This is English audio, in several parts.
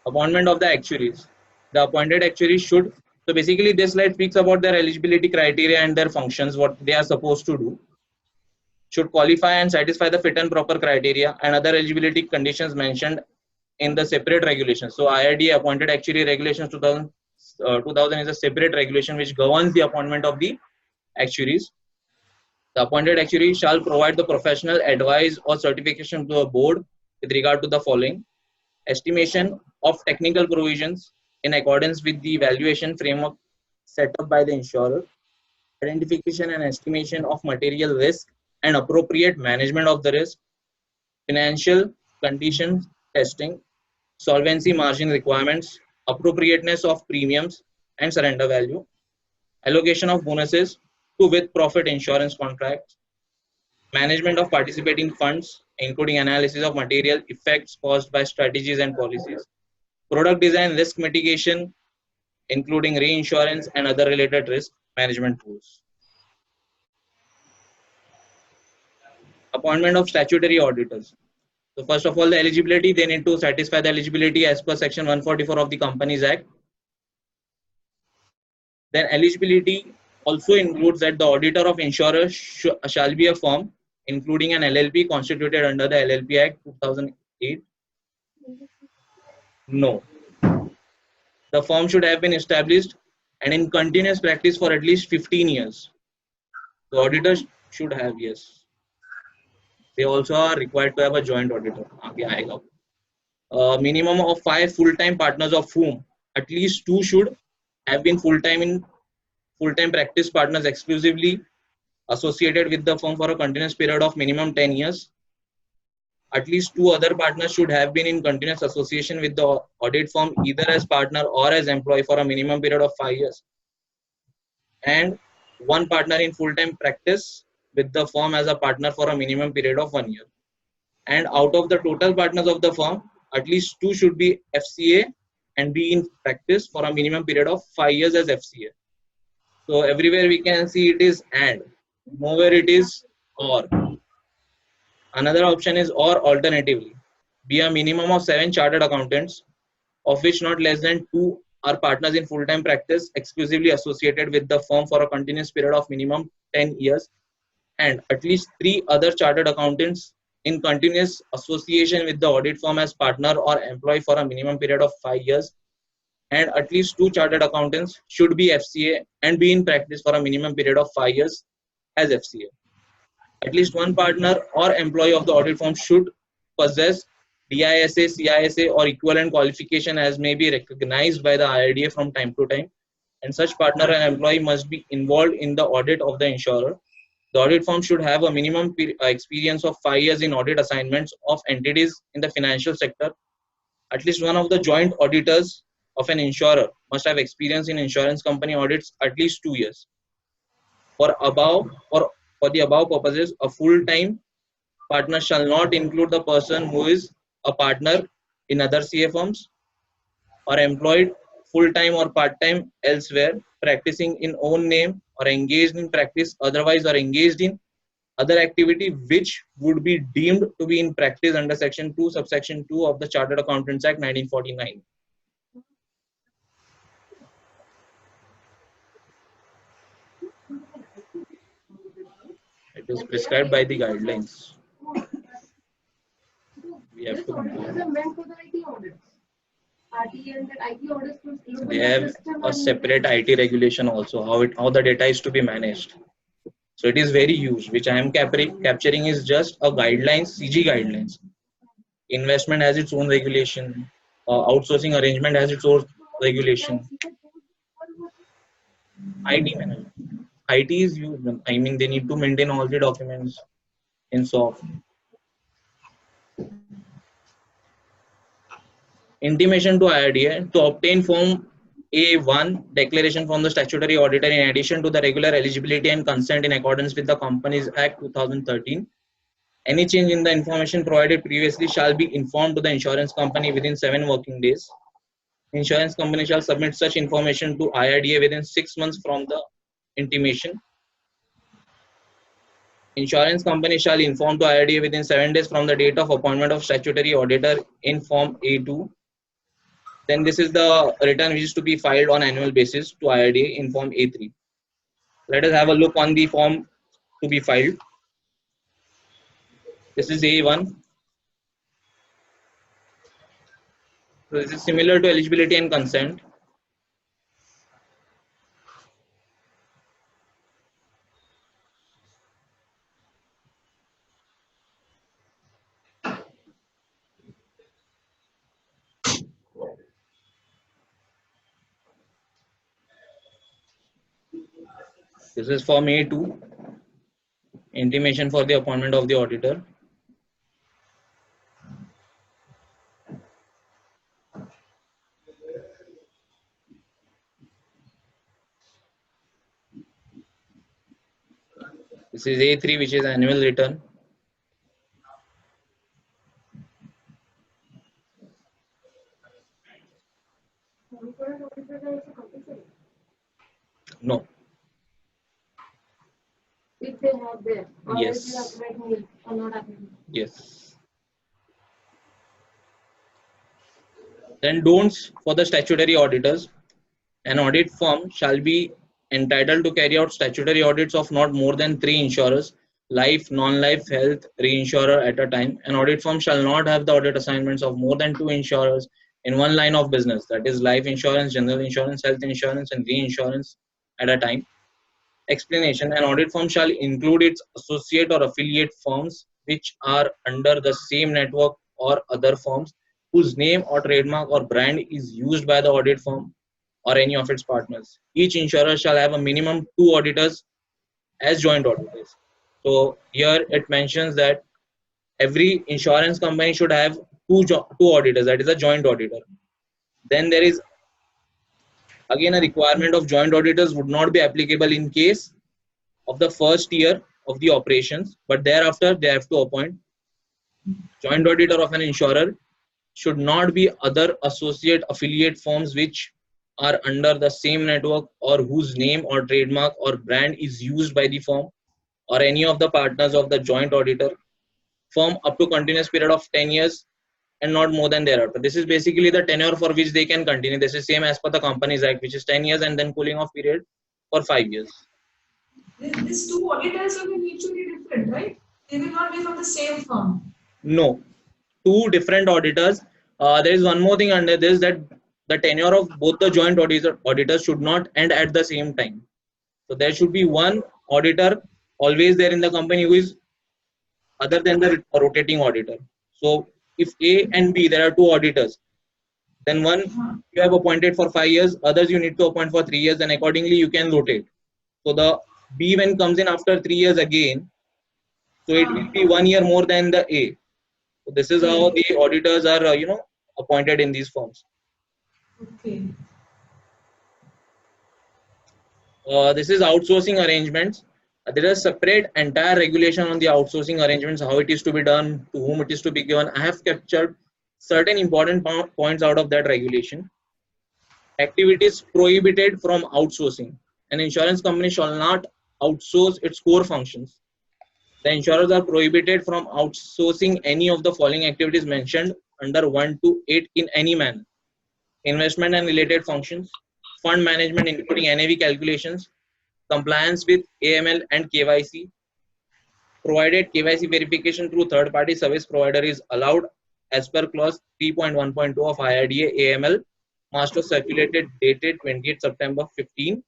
Appointment of the actuaries. The appointed actuaries should, so basically this slide speaks about their eligibility criteria and their functions, what they are supposed to do. Should qualify and satisfy the fit and proper criteria and other eligibility conditions mentioned in the separate regulations. So IRDA appointed actuary regulations 2000 is a separate regulation which governs the appointment of the actuaries. The appointed actuary shall provide the professional advice or certification to a board with regard to the following: estimation of technical provisions in accordance with the valuation framework set up by the insurer, identification and estimation of material risk and appropriate management of the risk, financial conditions testing, solvency margin requirements, appropriateness of premiums and surrender value, allocation of bonuses to with profit insurance contracts, management of participating funds, including analysis of material effects caused by strategies and policies, product design, risk mitigation, including reinsurance and other related risk management tools. Appointment of statutory auditors. So first of all, the eligibility, they need to satisfy the eligibility as per section 144 of the Companies Act. Then eligibility also includes that the auditor of insurer shall be a firm, including an LLP constituted under the LLP Act 2008. No. The firm should have been established and in continuous practice for at least 15 years. The auditors should have, yes. They also are required to have a joint auditor. Minimum of 5 full-time partners, of whom at least 2 should have been full-time practice partners exclusively associated with the firm for a continuous period of minimum 10 years. At least 2 other partners should have been in continuous association with the audit firm either as partner or as employee for a minimum period of 5 years. And 1 partner in full-time practice with the firm as a partner for a minimum period of 1 year. And out of the total partners of the firm, at least 2 should be FCA and be in practice for a minimum period of 5 years as FCA. So everywhere we can see it is and, nowhere it is or. Another option is or alternatively, be a minimum of 7 chartered accountants, of which not less than 2 are partners in full-time practice exclusively associated with the firm for a continuous period of minimum 10 years, and at least 3 other chartered accountants in continuous association with the audit firm as partner or employee for a minimum period of 5 years, and at least 2 chartered accountants should be FCA and be in practice for a minimum period of 5 years as FCA. At least 1 partner or employee of the audit firm should possess DISA, CISA or equivalent qualification as may be recognized by the IRDA from time to time, and such partner and employee must be involved in the audit of the insurer. The audit firm should have a minimum experience of 5 years in audit assignments of entities in the financial sector. At least one of the joint auditors of an insurer must have experience in insurance company audits at least 2 years. For the above purposes, a full-time partner shall not include the person who is a partner in other CA firms or employed full-time or part-time elsewhere, practicing in own name or engaged in practice otherwise or engaged in other activity which would be deemed to be in practice under section 2 subsection 2 of the Chartered Accountants Act 1949. It is prescribed by the guidelines. We have to comply. They have a separate IT regulation also, how the data is to be managed. So it is very huge. Which I am capturing is just a guidelines, CG guidelines. Investment has its own regulation. Outsourcing arrangement has its own regulation. IT management. IT is used. I mean, they need to maintain all the documents in soft. Intimation to IRDA to obtain Form A1 declaration from the statutory auditor in addition to the regular eligibility and consent in accordance with the Companies Act 2013. Any change in the information provided previously shall be informed to the insurance company within 7 working days. Insurance company shall submit such information to IRDA within 6 months from the intimation. Insurance company shall inform to IRDA within 7 days from the date of appointment of statutory auditor in Form A2. Then this is the return which is to be filed on annual basis to IRDA in form A3. Let us have a look on the form to be filed. This is A1. So this is similar to eligibility and consent. This is form A2, intimation for the appointment of the auditor. This is A3, which is annual return. No. If they have there, or Yes. or not applicable. Yes. Then don'ts for the statutory auditors. An audit firm shall be entitled to carry out statutory audits of not more than 3 insurers, life, non-life, health, reinsurer at a time. An audit firm shall not have the audit assignments of more than 2 insurers in one line of business, that is life insurance, general insurance, health insurance, and reinsurance at a time. Explanation: an audit firm shall include its associate or affiliate firms which are under the same network or other firms whose name or trademark or brand is used by the audit firm or any of its partners. Each insurer shall have a minimum 2 auditors as joint auditors. So here it mentions that every insurance company should have two auditors, that is a joint auditor. Then there is again a requirement of joint auditors would not be applicable in case of the first year of the operations, but thereafter they have to appoint joint auditor of an insurer should not be other associate affiliate firms which are under the same network or whose name or trademark or brand is used by the firm or any of the partners of the joint auditor firm up to continuous period of 10 years and not more than thereafter. This is basically the tenure for which they can continue. This is same as per the Companies Act, which is 10 years and then cooling off period for 5 years. These two auditors will need to be different, right? They will not be from the same firm. No, two different auditors. There is one more thing under this, that the tenure of both the joint auditors should not end at the same time. So there should be one auditor always there in the company who is other than the rotating auditor. So if A and B, there are two auditors, then one you have appointed for 5 years, others you need to appoint for 3 years, and accordingly you can rotate. So the B when comes in after 3 years again, so it will be 1 year more than the A. So this is how the auditors are, appointed in these firms. Okay. This is outsourcing arrangements. There is a separate entire regulation on the outsourcing arrangements, how it is to be done, to whom it is to be given. I have captured certain important points out of that regulation. Activities prohibited from outsourcing. An insurance company shall not outsource its core functions. The insurers are prohibited from outsourcing any of the following activities mentioned under 1 to 8 in any manner: investment and related functions, fund management including NAV calculations, compliance with AML and KYC, provided KYC verification through third-party service provider is allowed as per clause 3.1.2 of IRDA AML, master circulated dated 20th September 15,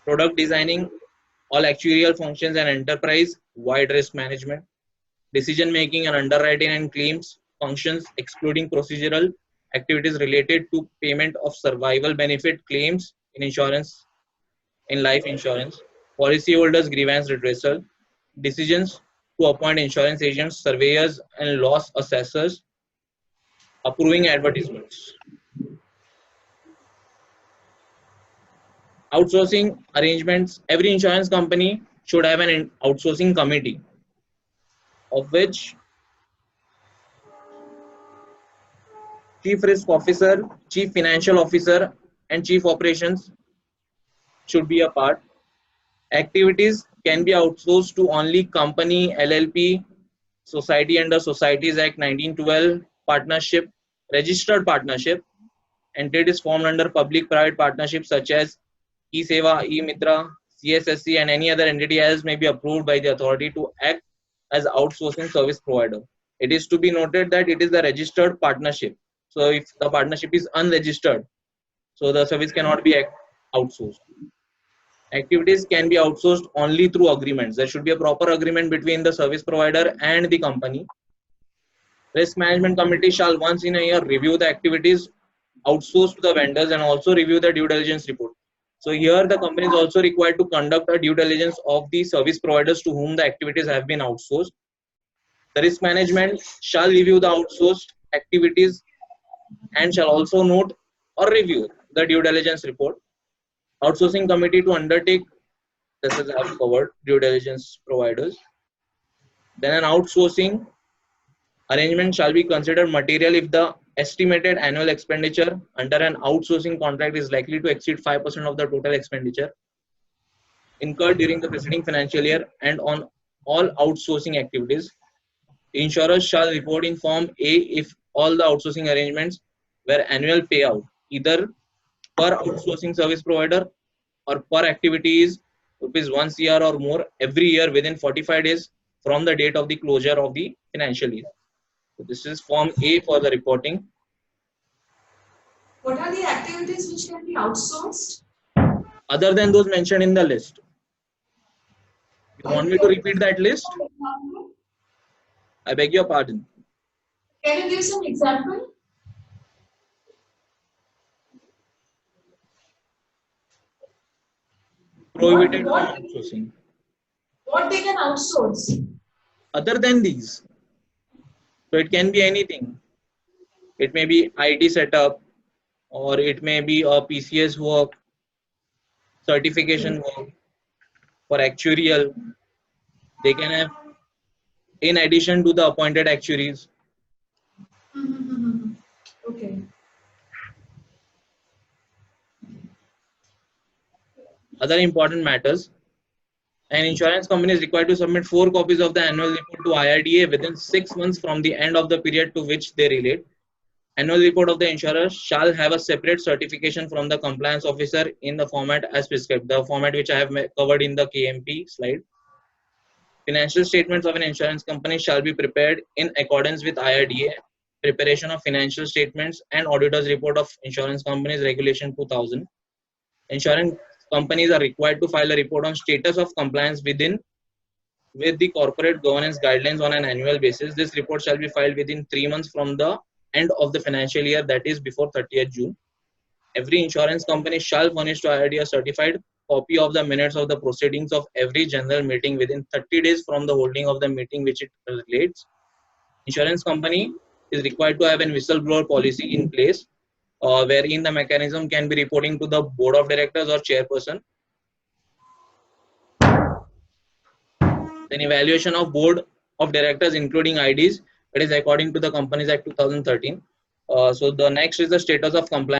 product designing, all actuarial functions and enterprise-wide risk management, decision making and underwriting and claims functions excluding procedural activities related to payment of survival benefit claims in insurance, in life insurance, policyholders grievance redressal, decisions to appoint insurance agents, surveyors and loss assessors, approving advertisements. Outsourcing arrangements: every insurance company should have an outsourcing committee of which chief risk officer, chief financial officer and chief operations should be a part. Activities can be outsourced to only company, LLP, society under Societies Act 1912, partnership, registered partnership, entities formed under public-private partnerships such as E-Seva, E-Mitra, CSSC, and any other entity else may be approved by the authority to act as outsourcing service provider. It is to be noted that it is a registered partnership. So if the partnership is unregistered, so the service cannot be outsourced. Activities can be outsourced only through agreements. There should be a proper agreement between the service provider and the company. Risk management committee shall once in a year review the activities outsourced to the vendors and also review the due diligence report. So here the company is also required to conduct a due diligence of the service providers to whom the activities have been outsourced. The risk management shall review the outsourced activities and shall also note or review the due diligence report. Outsourcing committee to undertake, this is I have covered, due diligence providers. Then an outsourcing arrangement shall be considered material if the estimated annual expenditure under an outsourcing contract is likely to exceed 5% of the total expenditure incurred during the preceding financial year and on all outsourcing activities. Insurers shall report in Form A if all the outsourcing arrangements were annual payout, either per outsourcing service provider or per activity is rupees 1 crore or more every year within 45 days from the date of the closure of the financial year. So this is Form A for the reporting. What are the activities which can be outsourced? Other than those mentioned in the list. You want me to repeat that list? I beg your pardon. Can you give some example? Prohibited from outsourcing. What they can outsource? Other than these. So it can be anything. It may be IT setup, or it may be a PCS work, certification work, for actuarial. They can have, in addition to the appointed actuaries. Okay. Other important matters. An insurance company is required to submit 4 copies of the annual report to IRDA within 6 months from the end of the period to which they relate. Annual report of the insurer shall have a separate certification from the compliance officer in the format as prescribed, the format which I have covered in the KMP slide. Financial statements of an insurance company shall be prepared in accordance with IRDA, preparation of financial statements and auditor's report of insurance companies regulation 2000. Insurance companies are required to file a report on status of compliance with the corporate governance guidelines on an annual basis. This report shall be filed within 3 months from the end of the financial year, that is before 30th June. Every insurance company shall furnish to IRDA a certified copy of the minutes of the proceedings of every general meeting within 30 days from the holding of the meeting which it relates. Insurance company is required to have a whistleblower policy in place, wherein the mechanism can be reporting to the board of directors or chairperson. Then evaluation of board of directors including IDs, it is according to the Companies Act 2013. So the next is the status of compliance.